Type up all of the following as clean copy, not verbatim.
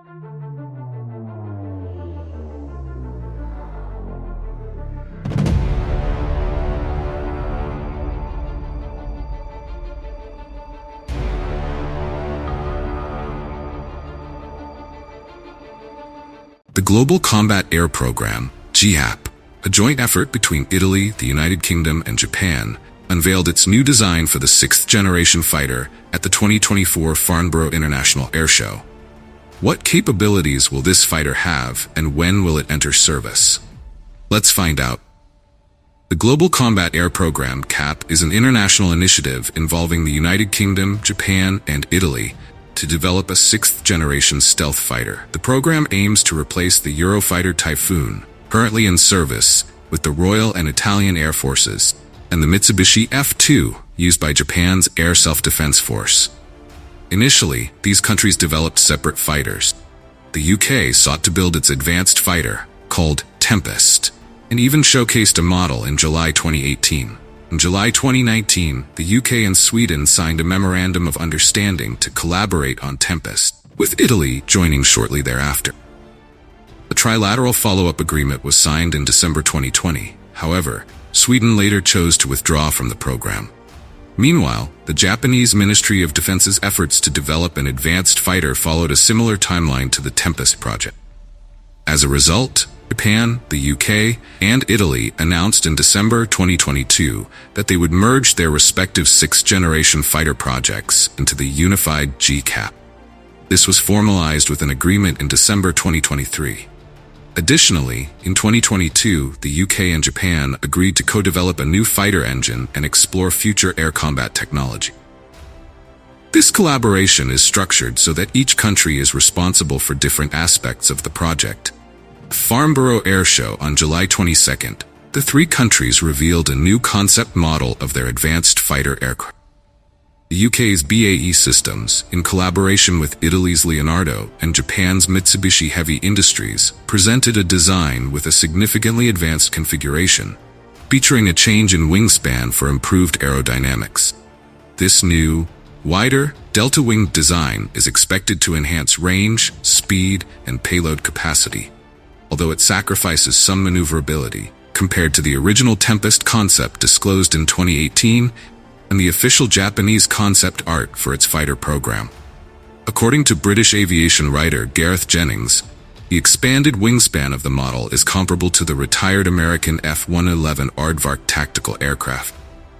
The Global Combat Air Program, GCAP, a joint effort between Italy, the United Kingdom, and Japan, unveiled its new design for the sixth-generation fighter at the 2024 Farnborough International Air Show. What capabilities will this fighter have, and when will it enter service? Let's find out. The Global Combat Air Program, CAP, is an international initiative involving the United Kingdom, Japan, and Italy to develop a sixth-generation stealth fighter. The program aims to replace the Eurofighter Typhoon, currently in service with the Royal and Italian Air Forces, and the Mitsubishi F-2, used by Japan's Air Self-Defense Force. Initially, these countries developed separate fighters. The UK sought to build its advanced fighter, called Tempest, and even showcased a model in July 2018. In July 2019, the UK and Sweden signed a Memorandum of Understanding to collaborate on Tempest, with Italy joining shortly thereafter. A trilateral follow-up agreement was signed in December 2020. However, Sweden later chose to withdraw from the program. Meanwhile, the Japanese Ministry of Defense's efforts to develop an advanced fighter followed a similar timeline to the Tempest project. As a result, Japan, the UK, and Italy announced in December 2022 that they would merge their respective sixth-generation fighter projects into the unified GCAP. This was formalized with an agreement in December 2023. Additionally, in 2022, the UK and Japan agreed to co-develop a new fighter engine and explore future air combat technology. This collaboration is structured so that each country is responsible for different aspects of the project. Farnborough Air Show on July 22nd, the three countries revealed a new concept model of their advanced fighter aircraft. The UK's BAE Systems, in collaboration with Italy's Leonardo and Japan's Mitsubishi Heavy Industries, presented a design with a significantly advanced configuration, featuring a change in wingspan for improved aerodynamics. This new, wider, delta-winged design is expected to enhance range, speed, and payload capacity, although it sacrifices some maneuverability compared to the original Tempest concept disclosed in 2018 and the official Japanese concept art for its fighter program. According to British aviation writer Gareth Jennings, the expanded wingspan of the model is comparable to the retired American F-111 Aardvark tactical aircraft.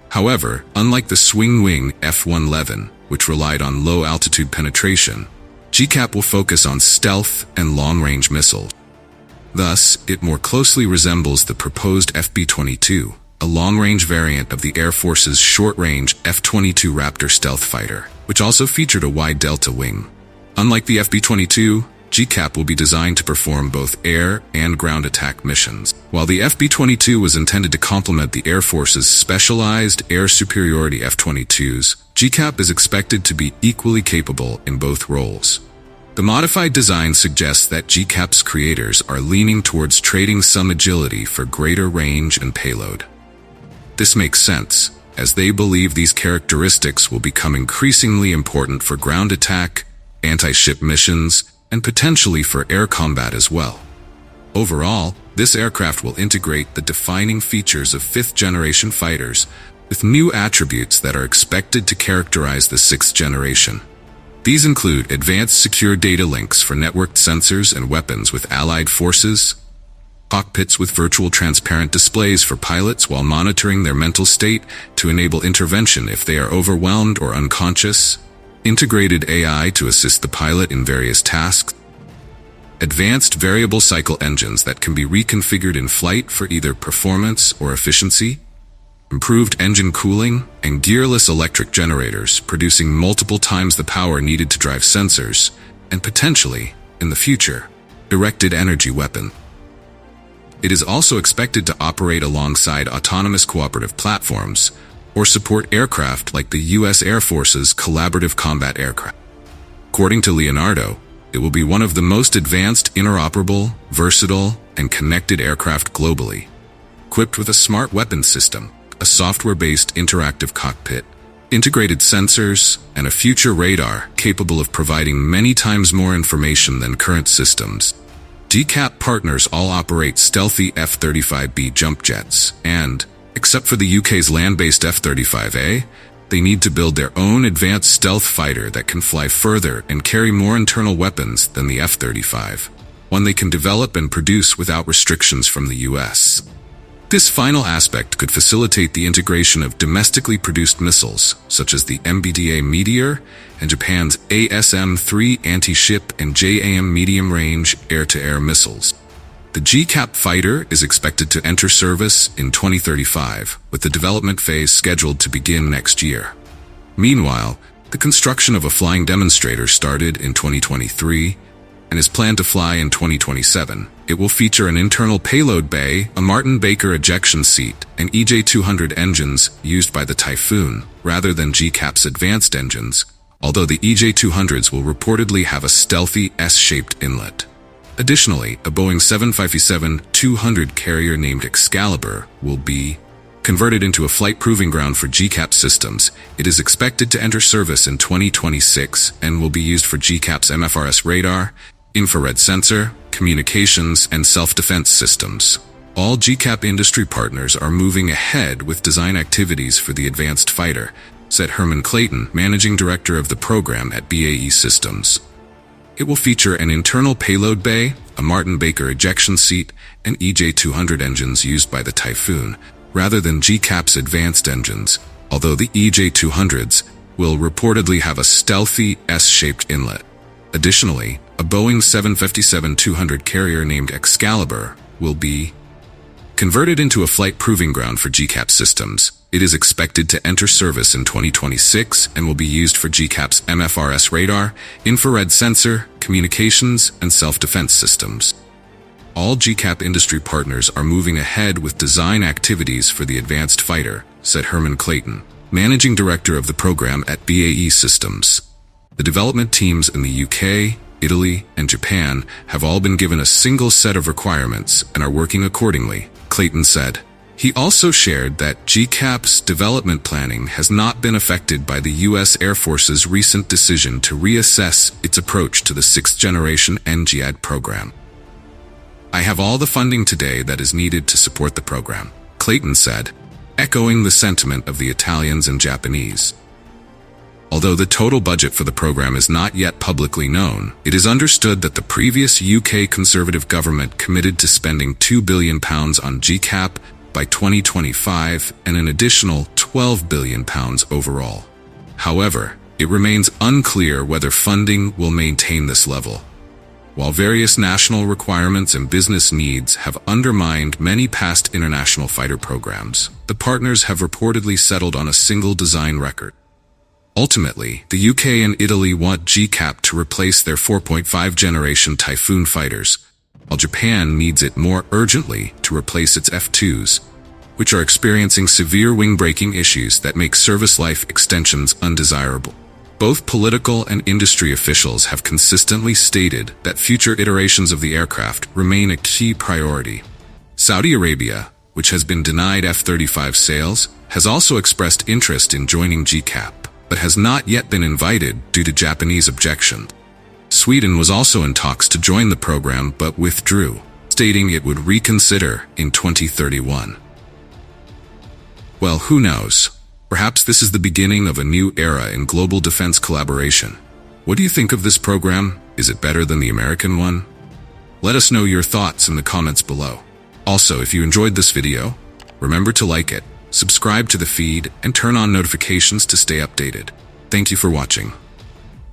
However, unlike the swing-wing F-111, which relied on low-altitude penetration, GCAP will focus on stealth and long-range missiles. Thus, it more closely resembles the proposed FB-22, a long-range variant of the Air Force's short-range F-22 Raptor stealth fighter, which also featured a wide delta wing. Unlike the FB-22, GCAP will be designed to perform both air and ground attack missions. While the FB-22 was intended to complement the Air Force's specialized air superiority F-22s, GCAP is expected to be equally capable in both roles. The modified design suggests that GCAP's creators are leaning towards trading some agility for greater range and payload. This makes sense, as they believe these characteristics will become increasingly important for ground attack, anti-ship missions, and potentially for air combat as well. Overall, this aircraft will integrate the defining features of fifth-generation fighters with new attributes that are expected to characterize the sixth generation. These include advanced secure data links for networked sensors and weapons with allied forces, cockpits with virtual transparent displays for pilots while monitoring their mental state to enable intervention if they are overwhelmed or unconscious, integrated AI to assist the pilot in various tasks, advanced variable cycle engines that can be reconfigured in flight for either performance or efficiency, improved engine cooling, and gearless electric generators producing multiple times the power needed to drive sensors, and potentially, in the future, directed energy weapon. It is also expected to operate alongside autonomous cooperative platforms or support aircraft like the U.S. Air Force's collaborative combat aircraft. According to Leonardo, it will be one of the most advanced, interoperable, versatile, and connected aircraft globally. Equipped with a smart weapons system, a software-based interactive cockpit, integrated sensors, and a future radar capable of providing many times more information than current systems. GCAP partners all operate stealthy F-35B jump jets, and, except for the UK's land-based F-35A, they need to build their own advanced stealth fighter that can fly further and carry more internal weapons than the F-35, one they can develop and produce without restrictions from the US. This final aspect could facilitate the integration of domestically produced missiles, such as the MBDA Meteor and Japan's ASM-3 anti-ship and JAM medium-range air-to-air missiles. The GCAP fighter is expected to enter service in 2035, with the development phase scheduled to begin next year. Meanwhile, the construction of a flying demonstrator started in 2023 and is planned to fly in 2027. It will feature an internal payload bay, a Martin Baker ejection seat, and EJ-200 engines used by the Typhoon, rather than GCAP's advanced engines, although the EJ-200s will reportedly have a stealthy S-shaped inlet. Additionally, a Boeing 757-200 carrier named Excalibur will be converted into a flight proving ground for GCAP systems. It is expected to enter service in 2026 and will be used for GCAP's MFRS radar, infrared sensor, communications, and self-defense systems. All GCAP industry partners are moving ahead with design activities for the advanced fighter, said Herman Clayton, managing director of the program at BAE Systems. It will feature an internal payload bay, a Martin Baker ejection seat, and EJ-200 engines used by the Typhoon, rather than GCAP's advanced engines, although the EJ-200s will reportedly have a stealthy S-shaped inlet. Additionally, a Boeing 757-200 carrier named Excalibur will be converted into a flight proving ground for GCAP systems. It is expected to enter service in 2026 and will be used for GCAP's MFRS radar, infrared sensor, communications, and self-defense systems. All GCAP industry partners are moving ahead with design activities for the advanced fighter, said Herman Clayton, managing director of the program at BAE Systems. The development teams in the UK, Italy, and Japan have all been given a single set of requirements and are working accordingly, Clayton said. He also shared that GCAP's development planning has not been affected by the U.S. Air Force's recent decision to reassess its approach to the sixth-generation NGAD program. I have all the funding today that is needed to support the program, Clayton said, echoing the sentiment of the Italians and Japanese. Although the total budget for the program is not yet publicly known, it is understood that the previous UK Conservative government committed to spending £2 billion on GCAP by 2025 and an additional £12 billion overall. However, it remains unclear whether funding will maintain this level. While various national requirements and business needs have undermined many past international fighter programs, the partners have reportedly settled on a single design record. Ultimately, the UK and Italy want GCAP to replace their 4.5 generation Typhoon fighters, while Japan needs it more urgently to replace its F-2s, which are experiencing severe wing breaking issues that make service life extensions undesirable. Both political and industry officials have consistently stated that future iterations of the aircraft remain a key priority. Saudi Arabia, which has been denied F-35 sales, has also expressed interest in joining GCAP, but has not yet been invited due to Japanese objection. Sweden was also in talks to join the program but withdrew, stating it would reconsider in 2031. Well, who knows? Perhaps this is the beginning of a new era in global defense collaboration. What do you think of this program? Is it better than the American one? Let us know your thoughts in the comments below. Also, if you enjoyed this video, remember to like it, subscribe to the feed, and turn on notifications to stay updated. Thank you for watching.